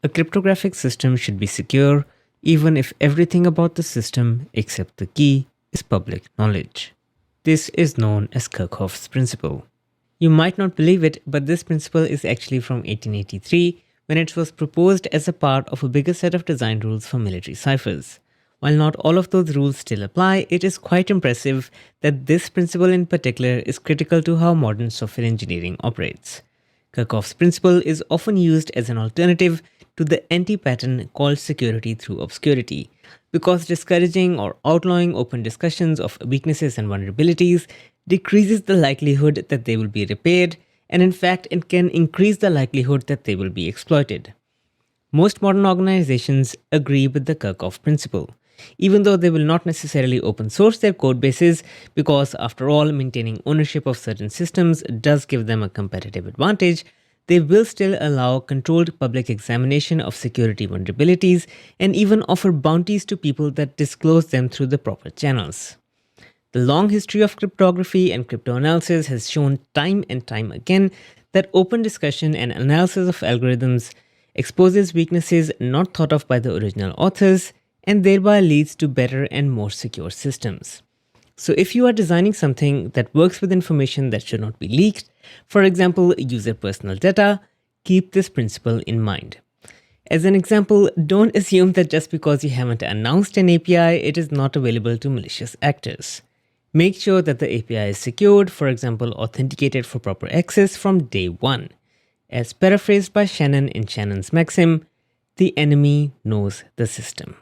A cryptographic system should be secure even if everything about the system except the key is public knowledge. This is known as Kerckhoff's principle. You might not believe it, but this principle is actually from 1883 when it was proposed as a part of a bigger set of design rules for military ciphers. While not all of those rules still apply, it is quite impressive that this principle in particular is critical to how modern software engineering operates. Kerckhoff's principle is often used as an alternative to the anti-pattern called security through obscurity, because discouraging or outlawing open discussions of weaknesses and vulnerabilities decreases the likelihood that they will be repaired, and in fact it can increase the likelihood that they will be exploited. Most modern organizations agree with the Kerckhoff principle, even though they will not necessarily open source their code bases, because after all, maintaining ownership of certain systems does give them a competitive advantage. They will still allow controlled public examination of security vulnerabilities and even offer bounties to people that disclose them through the proper channels. The long history of cryptography and cryptanalysis has shown time and time again that open discussion and analysis of algorithms exposes weaknesses not thought of by the original authors and thereby leads to better and more secure systems. So if you are designing something that works with information that should not be leaked, for example, user personal data, keep this principle in mind. As an example, don't assume that just because you haven't announced an API, it is not available to malicious actors. Make sure that the API is secured, for example, authenticated for proper access from day one. As paraphrased by Shannon in Shannon's maxim, the enemy knows the system.